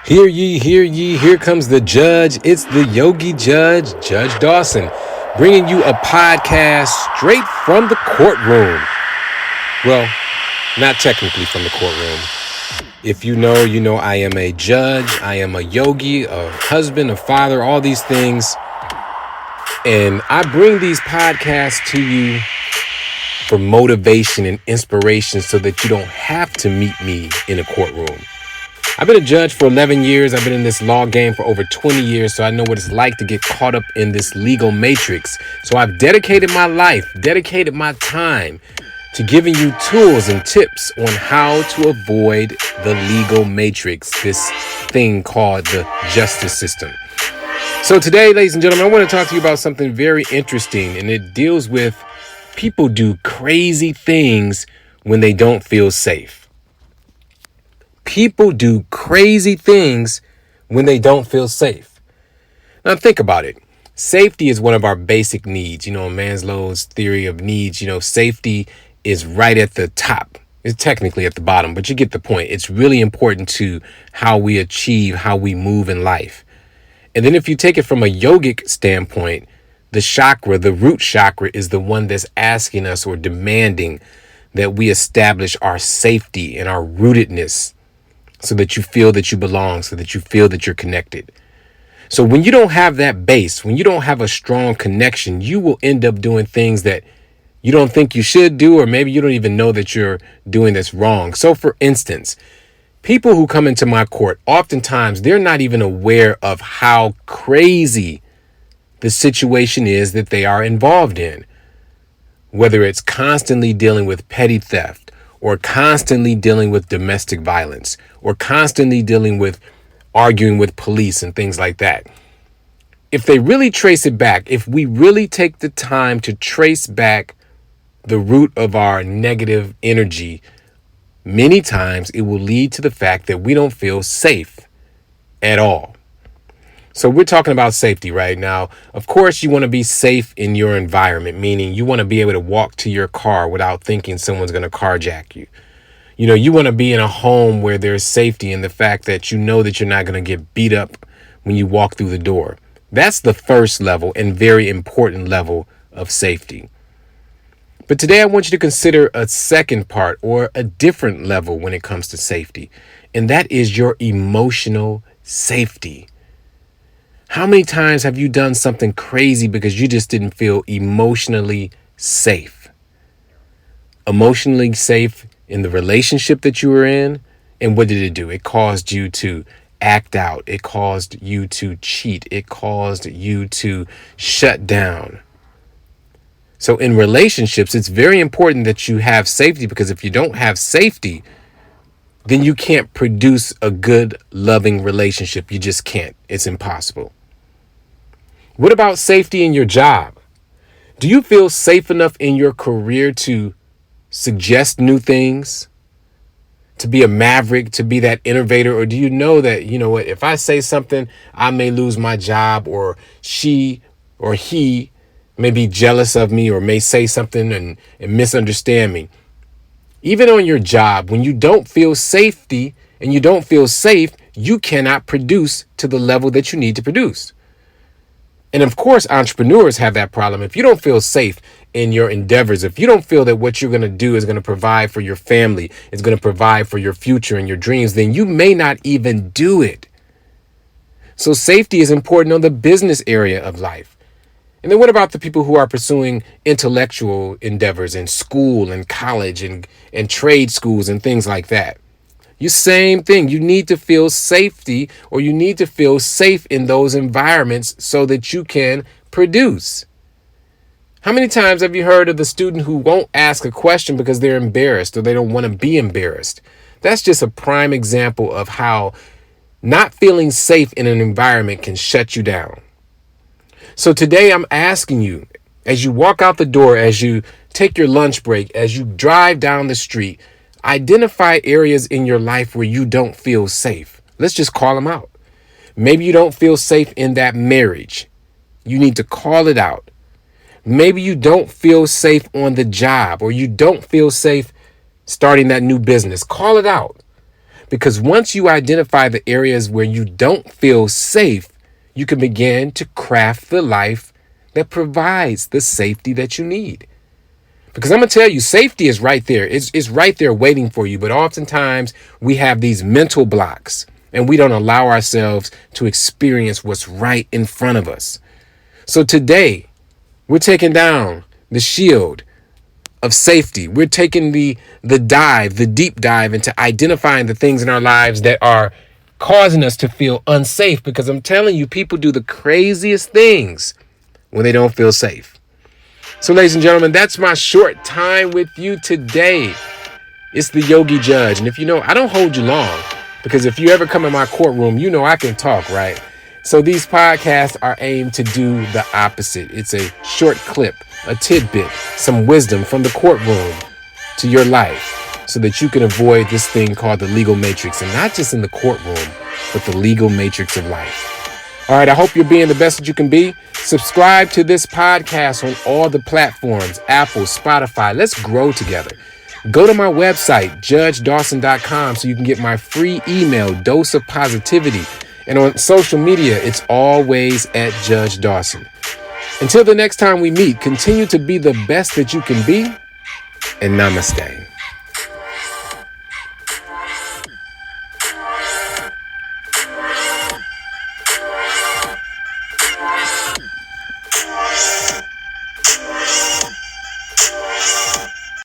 Hear ye, here comes the judge. It's the Yogi Judge, Judge Dawson, bringing you a podcast straight from the courtroom. Well, not technically from the courtroom. If you know, you know I am a judge, I am a yogi, a husband, a father, all these things. And I bring these podcasts to you for motivation and inspiration so that you don't have to meet me in a courtroom. I've been a judge for 11 years. I've been in this law game for over 20 years, so I know what it's like to get caught up in this legal matrix. So I've dedicated my life, dedicated my time to giving you tools and tips on how to avoid the legal matrix, this thing called the justice system. So today, ladies and gentlemen, I want to talk to you about something very interesting, and it deals with people do crazy things when they don't feel safe. People do crazy things when they don't feel safe. Now think about it. Safety is one of our basic needs. You know, Maslow's theory of needs, safety is right at the top. It's technically at the bottom, but you get the point. It's really important to how we achieve, how we move in life. And then if you take it from a yogic standpoint, the chakra, the root chakra, is the one that's asking us or demanding that we establish our safety and our rootedness, so that you feel that you belong, so that you feel that you're connected. So when you don't have that base, when you don't have a strong connection, you will end up doing things that you don't think you should do, or maybe you don't even know that you're doing that's wrong. So for instance, people who come into my court, oftentimes they're not even aware of how crazy the situation is that they are involved in. Whether it's constantly dealing with petty theft, or constantly dealing with domestic violence, or constantly dealing with arguing with police and things like that. If they really trace it back, if we really take the time to trace back the root of our negative energy, many times it will lead to the fact that we don't feel safe at all. So we're talking about safety right now. Of course, you want to be safe in your environment, meaning you want to be able to walk to your car without thinking someone's going to carjack you. You want to be in a home where there's safety in the fact that you know that you're not going to get beat up when you walk through the door. That's the first level and very important level of safety. But today I want you to consider a second part, or a different level when it comes to safety, and that is your emotional safety. How many times have you done something crazy because you just didn't feel emotionally safe? Emotionally safe in the relationship that you were in? And what did it do? It caused you to act out. It caused you to cheat. It caused you to shut down. So in relationships, it's very important that you have safety, because if you don't have safety, then you can't produce a good, loving relationship. You just can't. It's impossible. What about safety in your job? Do you feel safe enough in your career to suggest new things, to be a maverick, to be that innovator? Or do you know that, if I say something, I may lose my job, or she or he may be jealous of me, or may say something and misunderstand me? Even on your job, when you don't feel safety and you don't feel safe, you cannot produce to the level that you need to produce. And of course, entrepreneurs have that problem. If you don't feel safe in your endeavors, if you don't feel that what you're going to do is going to provide for your family, is going to provide for your future and your dreams, then you may not even do it. So safety is important on the business area of life. And then what about the people who are pursuing intellectual endeavors in school and college and trade schools and things like that? You same thing. You need to feel safety, or you need to feel safe in those environments so that you can produce. How many times have you heard of the student who won't ask a question because they're embarrassed, or they don't want to be embarrassed? That's just a prime example of how not feeling safe in an environment can shut you down. So today I'm asking you, as you walk out the door, as you take your lunch break, as you drive down the street, identify areas in your life where you don't feel safe. Let's just call them out. Maybe you don't feel safe in that marriage. You need to call it out. Maybe you don't feel safe on the job, or you don't feel safe starting that new business. Call it out. Because once you identify the areas where you don't feel safe, you can begin to craft the life that provides the safety that you need. Because I'm going to tell you, safety is right there. It's right there waiting for you. But oftentimes we have these mental blocks and we don't allow ourselves to experience what's right in front of us. So today, we're taking down the shield of safety. We're taking the deep dive into identifying the things in our lives that are causing us to feel unsafe. Because I'm telling you, people do the craziest things when they don't feel safe. So, ladies and gentlemen, that's my short time with you today. It's the Yogi Judge. And if you know, I don't hold you long, because if you ever come in my courtroom, you know I can talk, right? So these podcasts are aimed to do the opposite. It's a short clip, a tidbit, some wisdom from the courtroom to your life so that you can avoid this thing called the legal matrix, and not just in the courtroom, but the legal matrix of life. All right, I hope you're being the best that you can be. Subscribe to this podcast on all the platforms, Apple, Spotify. Let's grow together. Go to my website, judgedawson.com, so you can get my free email, Dose of Positivity. And on social media, it's always at Judge Dawson. Until the next time we meet, continue to be the best that you can be, and namaste.